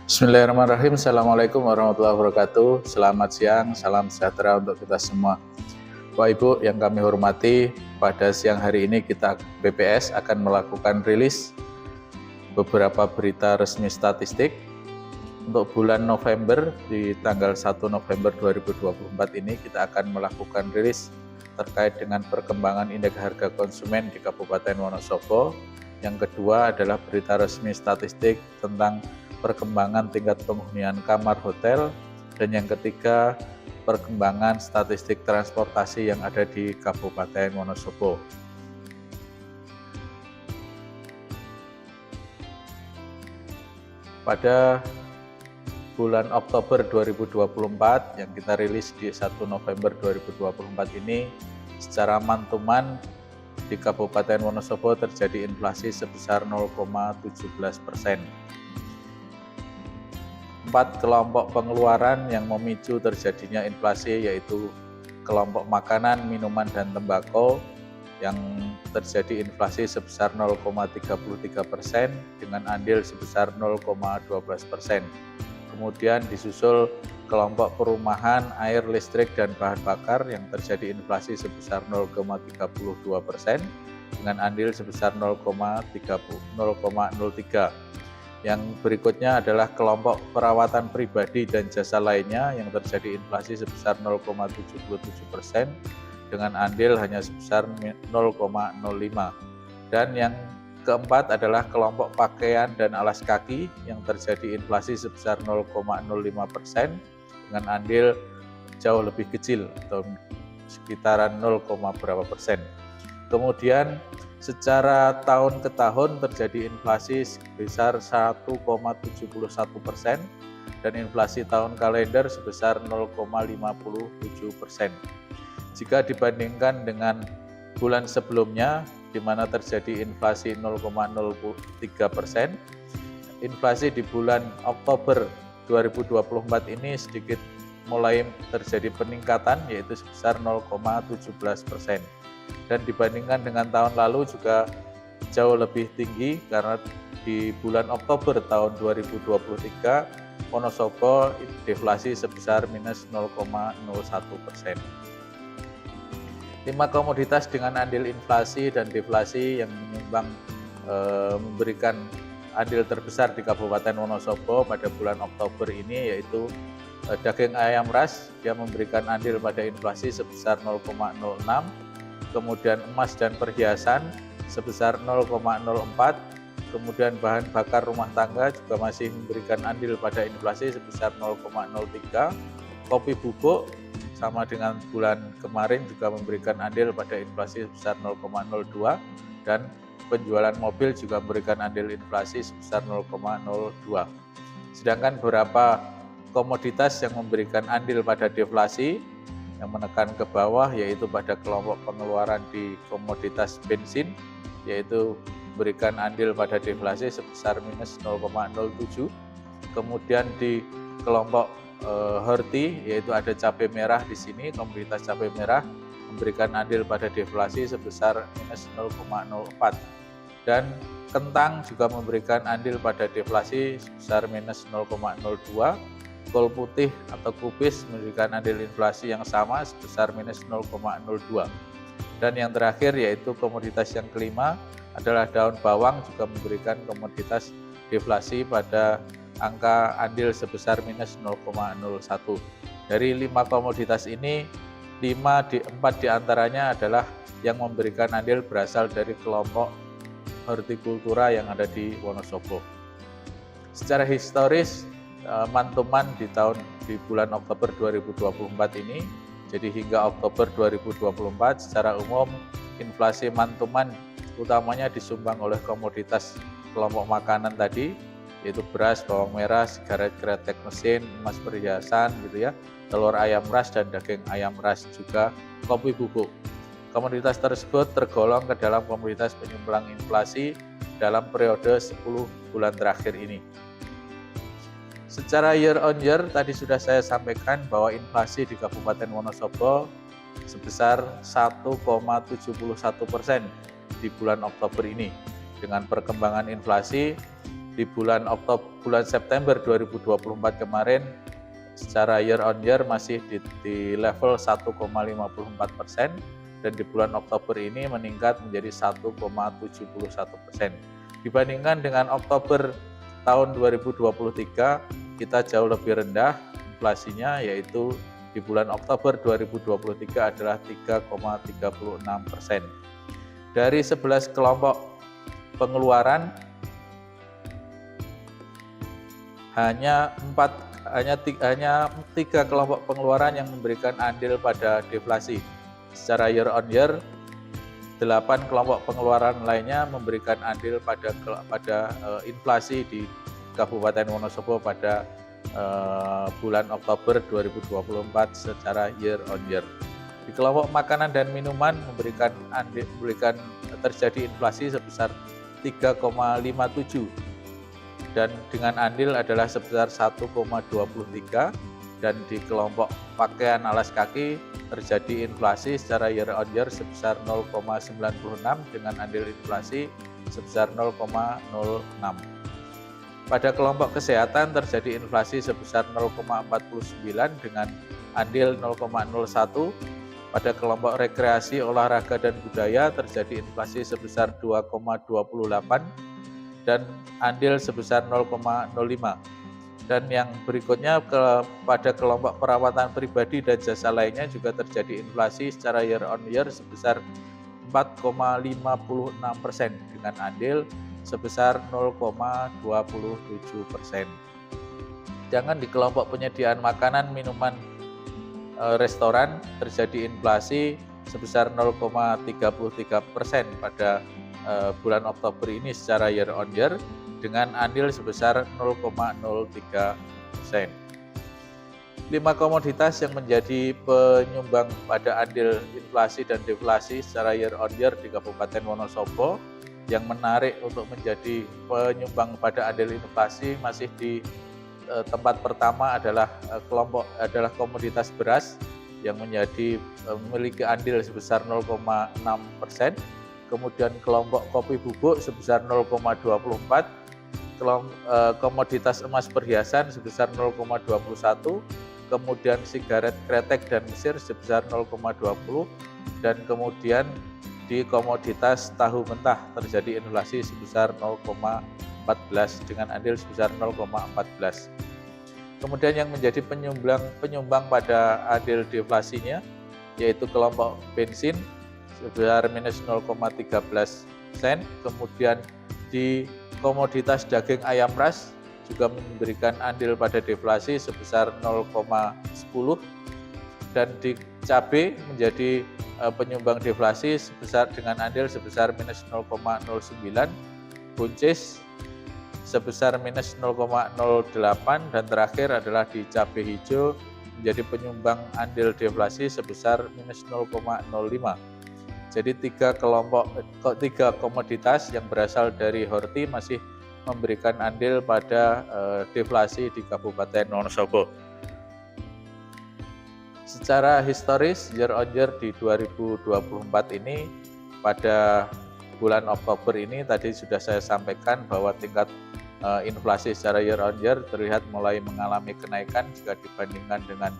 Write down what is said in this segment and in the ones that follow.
Bismillahirrahmanirrahim. Assalamualaikum warahmatullahi wabarakatuh. Selamat siang, salam sejahtera untuk kita semua. Bapak Ibu yang kami hormati, pada siang hari ini BPS akan melakukan rilis beberapa berita resmi statistik untuk bulan November. Di tanggal 1 November 2024 ini kita akan melakukan rilis terkait dengan perkembangan indeks harga konsumen di Kabupaten Wonosobo. Yang kedua adalah berita resmi statistik tentang perkembangan tingkat penghunian kamar hotel, dan yang ketiga perkembangan statistik transportasi yang ada di Kabupaten Wonosobo. Pada bulan Oktober 2024 yang kita rilis di 1 November 2024 ini, secara mantuman di Kabupaten Wonosobo terjadi inflasi sebesar 0,17%. 4 kelompok pengeluaran yang memicu terjadinya inflasi yaitu kelompok makanan, minuman, dan tembakau yang terjadi inflasi sebesar 0,33% dengan andil sebesar 0,12%. Kemudian disusul kelompok perumahan, air, listrik, dan bahan bakar yang terjadi inflasi sebesar 0,32% dengan andil sebesar 0,03%. Yang berikutnya adalah kelompok perawatan pribadi dan jasa lainnya yang terjadi inflasi sebesar 0,77% dengan andil hanya sebesar 0,05%. Dan yang keempat adalah kelompok pakaian dan alas kaki yang terjadi inflasi sebesar 0,05% dengan andil jauh lebih kecil atau sekitaran 0, berapa persen. Kemudian secara tahun ke tahun terjadi inflasi sebesar 1,71% dan inflasi tahun kalender sebesar 0,57%. Jika dibandingkan dengan bulan sebelumnya di mana terjadi inflasi 0,03%, inflasi di bulan Oktober 2024 ini sedikit mulai terjadi peningkatan yaitu sebesar 0,17%. Dan dibandingkan dengan tahun lalu juga jauh lebih tinggi karena di bulan Oktober tahun 2023 Wonosobo deflasi sebesar minus 0,01%. 5 komoditas dengan andil inflasi dan deflasi yang memberikan andil terbesar di Kabupaten Wonosobo pada bulan Oktober ini yaitu daging ayam ras, dia memberikan andil pada inflasi sebesar 0,06%. Kemudian emas dan perhiasan sebesar 0,04%, kemudian bahan bakar rumah tangga juga masih memberikan andil pada inflasi sebesar 0,03%, kopi bubuk sama dengan bulan kemarin juga memberikan andil pada inflasi sebesar 0,02%, dan penjualan mobil juga memberikan andil inflasi sebesar 0,02%. Sedangkan beberapa komoditas yang memberikan andil pada deflasi yang menekan ke bawah yaitu pada kelompok pengeluaran di komoditas bensin yaitu memberikan andil pada deflasi sebesar minus 0,07%. Kemudian di kelompok horti yaitu ada cabai merah di sini, komoditas cabai merah memberikan andil pada deflasi sebesar minus 0,04%. Dan kentang juga memberikan andil pada deflasi sebesar minus 0,02%. Kol putih atau kubis memberikan andil inflasi yang sama sebesar minus 0,02%. Dan yang terakhir yaitu komoditas yang kelima adalah daun bawang juga memberikan komoditas deflasi pada angka andil sebesar minus 0,01%. Dari 5 komoditas ini, 4 diantaranya adalah yang memberikan andil berasal dari kelompok hortikultura yang ada di Wonosobo. Secara historis, mantuman di bulan Oktober 2024 ini, jadi hingga Oktober 2024 secara umum inflasi mantuman utamanya disumbang oleh komoditas kelompok makanan tadi yaitu beras, bawang merah, sigaret, kretek mesin, emas perhiasan gitu ya, telur ayam ras dan daging ayam ras, juga kopi bubuk. Komoditas tersebut tergolong ke dalam komoditas penyumbang inflasi dalam periode 10 bulan terakhir ini. Secara year on year tadi sudah saya sampaikan bahwa inflasi di Kabupaten Wonosobo sebesar 1,71% di bulan Oktober ini. Dengan perkembangan inflasi di bulan bulan September 2024 kemarin secara year on year masih di level 1,54%, dan di bulan Oktober ini meningkat menjadi 1,71%. Dibandingkan dengan Oktober tahun 2023, kita jauh lebih rendah inflasinya, yaitu di bulan Oktober 2023 adalah 3,36%. Dari 11 kelompok pengeluaran, hanya 3 kelompok pengeluaran yang memberikan andil pada deflasi. Secara year on year, 8 kelompok pengeluaran lainnya memberikan andil pada inflasi di Kabupaten Wonosobo pada bulan Oktober 2024 secara year on year. Di kelompok makanan dan minuman memberikan terjadi inflasi sebesar 3,57, dan dengan andil adalah sebesar 1,23, dan di kelompok pakaian alas kaki terjadi inflasi secara year on year sebesar 0,96 dengan andil inflasi sebesar 0,06. Pada kelompok kesehatan terjadi inflasi sebesar 0,49 dengan andil 0,01. Pada kelompok rekreasi, olahraga, dan budaya terjadi inflasi sebesar 2,28 dan andil sebesar 0,05. Dan yang berikutnya pada kelompok perawatan pribadi dan jasa lainnya juga terjadi inflasi secara year on year sebesar 4,56% dengan andil sebesar 0,27%. Sedangkan di kelompok penyediaan makanan, minuman, restoran terjadi inflasi sebesar 0,33% pada bulan Oktober ini secara year on year dengan andil sebesar 0,03%. 5 komoditas yang menjadi penyumbang pada andil inflasi dan deflasi secara year on year di Kabupaten Wonosobo yang menarik untuk menjadi penyumbang pada andil inflasi masih di tempat pertama adalah komoditas beras yang memiliki andil sebesar 0,6%, kemudian kelompok kopi bubuk sebesar 0,24%, komoditas emas perhiasan sebesar 0,21%, kemudian sigaret kretek dan mesir sebesar 0,20%, dan kemudian di komoditas tahu mentah terjadi inflasi sebesar 0,14 dengan andil sebesar 0,14. Kemudian yang menjadi penyumbang pada andil deflasinya yaitu kelompok bensin sebesar minus 0,13 sen, kemudian di komoditas daging ayam ras juga memberikan andil pada deflasi sebesar 0,10, dan di cabai menjadi penyumbang deflasi dengan andil sebesar minus 0,09, buncis sebesar minus 0,08, dan terakhir adalah di cabai hijau menjadi penyumbang andil deflasi sebesar minus 0,05. Jadi 3 komoditas yang berasal dari horti masih memberikan andil pada deflasi di Kabupaten Wonosobo. Secara historis year on year di 2024 ini pada bulan Oktober ini tadi sudah saya sampaikan bahwa tingkat inflasi secara year on year terlihat mulai mengalami kenaikan jika dibandingkan dengan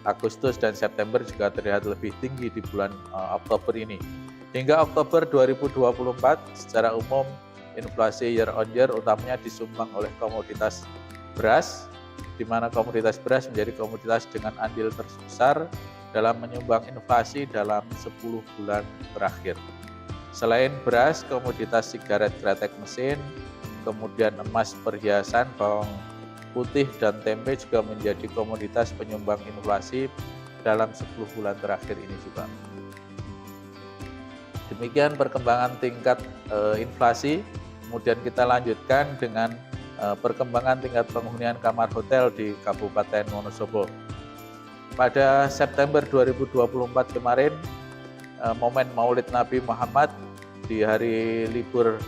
Agustus dan September juga terlihat lebih tinggi di bulan Oktober ini. Hingga Oktober 2024 secara umum inflasi year on year utamanya disumbang oleh komoditas beras, di mana komoditas beras menjadi komoditas dengan andil terbesar dalam menyumbang inflasi dalam 10 bulan terakhir. Selain beras, komoditas sigaret kretek mesin, kemudian emas perhiasan, bawang putih, dan tempe juga menjadi komoditas penyumbang inflasi dalam 10 bulan terakhir ini juga. Demikian perkembangan tingkat inflasi. Kemudian kita lanjutkan dengan perkembangan tingkat penghunian kamar hotel di Kabupaten Wonosobo. Pada September 2024 kemarin, momen Maulid Nabi Muhammad di hari libur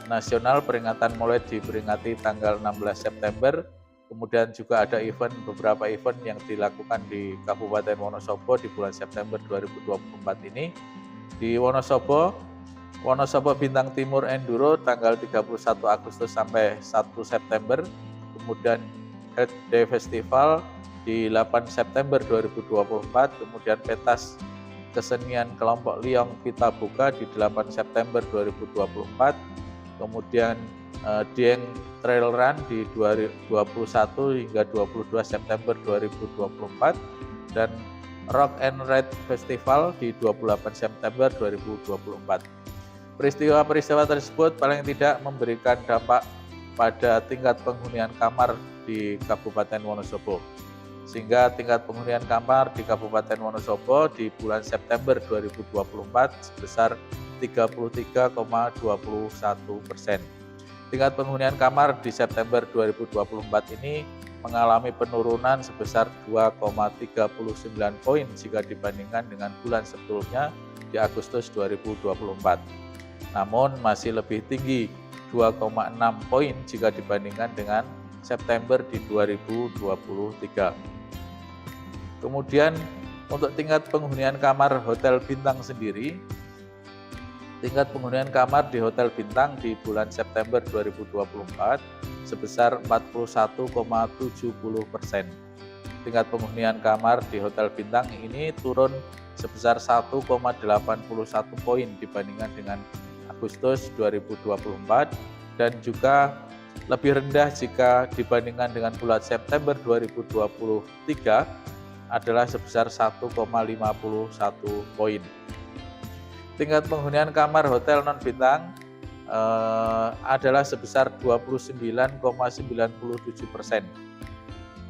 nasional, peringatan Maulid diperingati tanggal 16 September. Kemudian juga ada beberapa event yang dilakukan di Kabupaten Wonosobo di bulan September 2024 ini. Di Wonosobo, Wonosobo Bintang Timur Enduro tanggal 31 Agustus sampai 1 September, kemudian Head Day Festival di 8 September 2024, kemudian pentas kesenian kelompok Liong Vita Buka di 8 September 2024, kemudian Dieng Trail Run di 21 hingga 22 September 2024, dan Rock and Ride Festival di 28 September 2024. Peristiwa-peristiwa tersebut paling tidak memberikan dampak pada tingkat penghunian kamar di Kabupaten Wonosobo. Sehingga tingkat penghunian kamar di Kabupaten Wonosobo di bulan September 2024 sebesar 33,21%. Tingkat penghunian kamar di September 2024 ini mengalami penurunan sebesar 2,39 poin jika dibandingkan dengan bulan sebelumnya di Agustus 2024. Namun masih lebih tinggi 2,6 poin jika dibandingkan dengan September di 2023. Kemudian untuk tingkat penghunian kamar hotel bintang sendiri, tingkat penghunian kamar di hotel bintang di bulan September 2024 sebesar 41,70%. Tingkat penghunian kamar di hotel bintang ini turun sebesar 1,81 poin dibandingkan dengan Agustus 2024 dan juga lebih rendah jika dibandingkan dengan bulan September 2023 adalah sebesar 1,51 poin. Tingkat penghunian kamar hotel non-bintang adalah sebesar 29,97%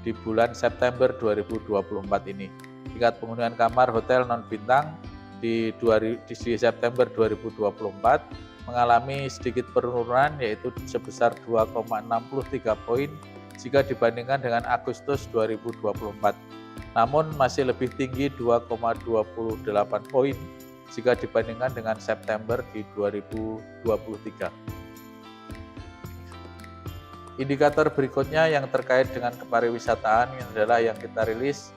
di bulan September 2024 ini. Tingkat penghunian kamar hotel non-bintang di September 2024 mengalami sedikit penurunan yaitu sebesar 2,63 poin jika dibandingkan dengan Agustus 2024. Namun masih lebih tinggi 2,28 poin jika dibandingkan dengan September di 2023. Indikator berikutnya yang terkait dengan kepariwisataan adalah yang kita rilis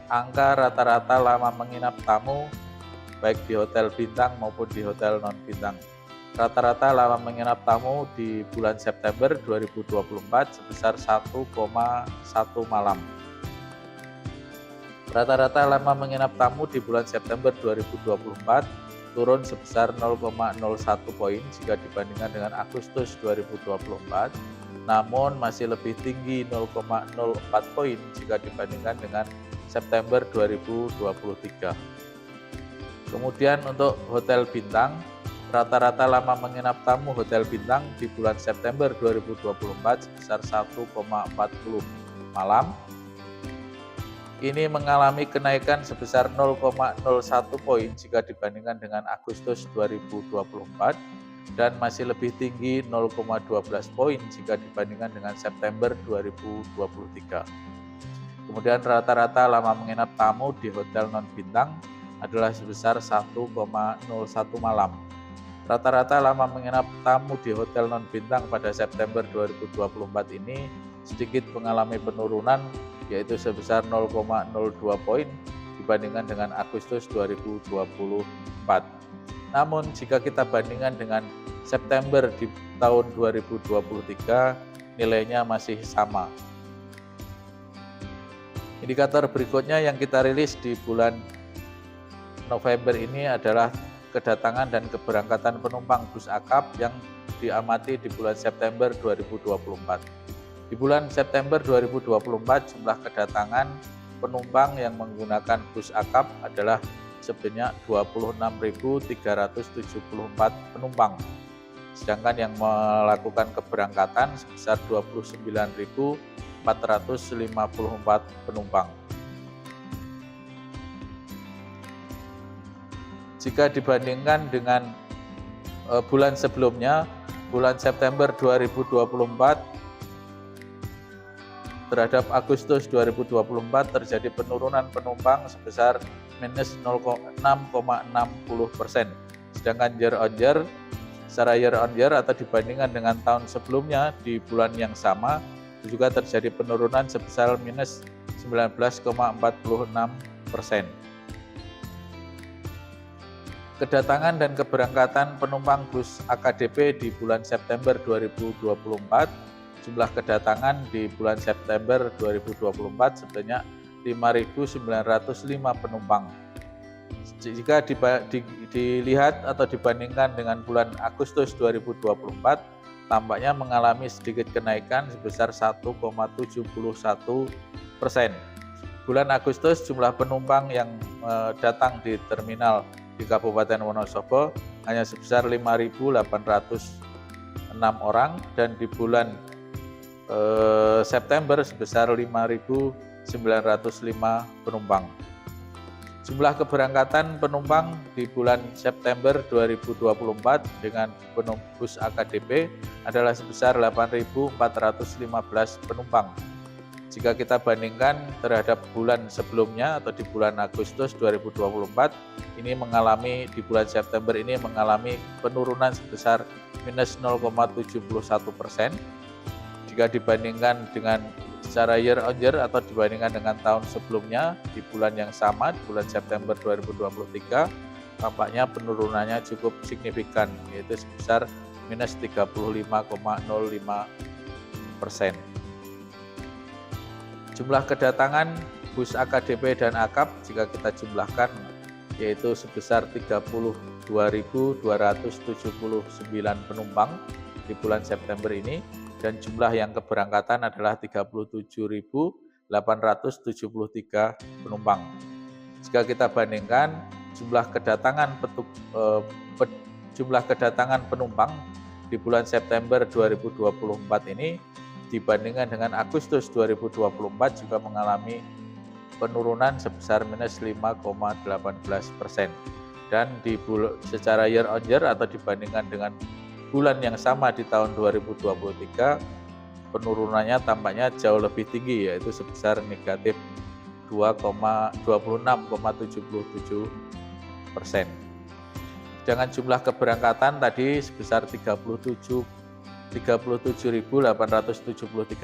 angka rata-rata lama menginap tamu baik di hotel bintang maupun di hotel non-bintang. Rata-rata lama menginap tamu di bulan September 2024 sebesar 1,1 malam. Rata-rata lama menginap tamu di bulan September 2024 turun sebesar 0,01 poin jika dibandingkan dengan Agustus 2024, namun masih lebih tinggi 0,04 poin jika dibandingkan dengan September 2023. Kemudian untuk hotel bintang, rata-rata lama menginap tamu hotel bintang di bulan September 2024 sebesar 1,40 malam. Ini mengalami kenaikan sebesar 0,01 poin jika dibandingkan dengan Agustus 2024 dan masih lebih tinggi 0,12 poin jika dibandingkan dengan September 2023. Kemudian rata-rata lama menginap tamu di hotel non-bintang adalah sebesar 1,01 malam. Rata-rata lama menginap tamu di hotel non-bintang pada September 2024 ini sedikit mengalami penurunan yaitu sebesar 0,02 poin dibandingkan dengan Agustus 2024. Namun jika kita bandingkan dengan September di tahun 2023 nilainya masih sama. Indikator berikutnya yang kita rilis di bulan November ini adalah kedatangan dan keberangkatan penumpang bus akap yang diamati di bulan September 2024. Di bulan September 2024 jumlah kedatangan penumpang yang menggunakan bus akap adalah sebanyak 26.374 penumpang. Sedangkan yang melakukan keberangkatan sebesar 29.454 penumpang. Jika dibandingkan dengan bulan sebelumnya, bulan September 2024 terhadap Agustus 2024 terjadi penurunan penumpang sebesar minus 0,6,60%. Sedangkan secara year on year atau dibandingkan dengan tahun sebelumnya di bulan yang sama, juga terjadi penurunan sebesar minus 19,46%. Kedatangan dan keberangkatan penumpang bus AKDP di bulan September 2024, jumlah kedatangan di bulan September 2024 sebanyak 5.905 penumpang. Jika dilihat atau dibandingkan dengan bulan Agustus 2024, tampaknya mengalami sedikit kenaikan sebesar 1,71%. Bulan Agustus jumlah penumpang yang datang di terminal di Kabupaten Wonosobo hanya sebesar 5.806 orang, dan di bulan September sebesar 5.905 penumpang. Jumlah keberangkatan penumpang di bulan September 2024 dengan bus AKDP adalah sebesar 8.415 penumpang. Jika kita bandingkan terhadap bulan sebelumnya atau di bulan Agustus 2024, di bulan September ini mengalami penurunan sebesar minus 0,71%. Jika dibandingkan dengan secara year on year atau dibandingkan dengan tahun sebelumnya di bulan yang sama, di bulan September 2023, tampaknya penurunannya cukup signifikan, yaitu sebesar minus 35,05%. Jumlah kedatangan bus AKDP dan AKAP jika kita jumlahkan yaitu sebesar 32.279 penumpang di bulan September ini, dan jumlah yang keberangkatan adalah 37.873 penumpang. Jika kita bandingkan jumlah kedatangan penumpang di bulan September 2024 ini dibandingkan dengan Agustus 2024 juga mengalami penurunan sebesar minus 5,18%, dan secara year on year atau dibandingkan dengan bulan yang sama di tahun 2023 penurunannya tampaknya jauh lebih tinggi, yaitu sebesar negatif 26,77%. Dengan jumlah keberangkatan tadi sebesar 37.873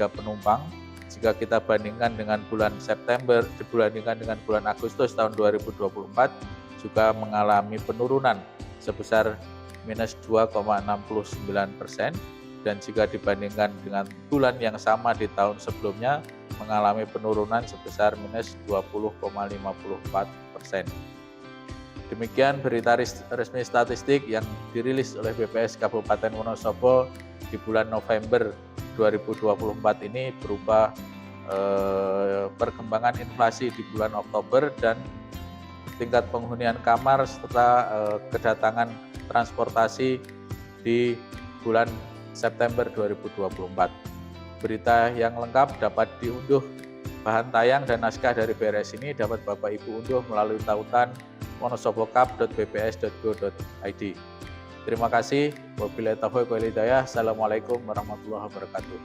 penumpang, jika kita bandingkan dengan bulan September dibandingkan dengan bulan Agustus tahun 2024 juga mengalami penurunan sebesar minus 2,69%, dan jika dibandingkan dengan bulan yang sama di tahun sebelumnya mengalami penurunan sebesar minus 20,54%. Demikian berita resmi statistik yang dirilis oleh BPS Kabupaten Wonosobo di bulan November 2024 ini berupa perkembangan inflasi di bulan Oktober dan tingkat penghunian kamar serta kedatangan transportasi di bulan September 2024. Berita yang lengkap dapat diunduh bahan tayang dan naskah dari BRS ini dapat Bapak Ibu unduh melalui tautan wonosobokap.bps.go.id. Terima kasih. Wabillahi taufiq wal hidayah. Assalamualaikum warahmatullahi wabarakatuh.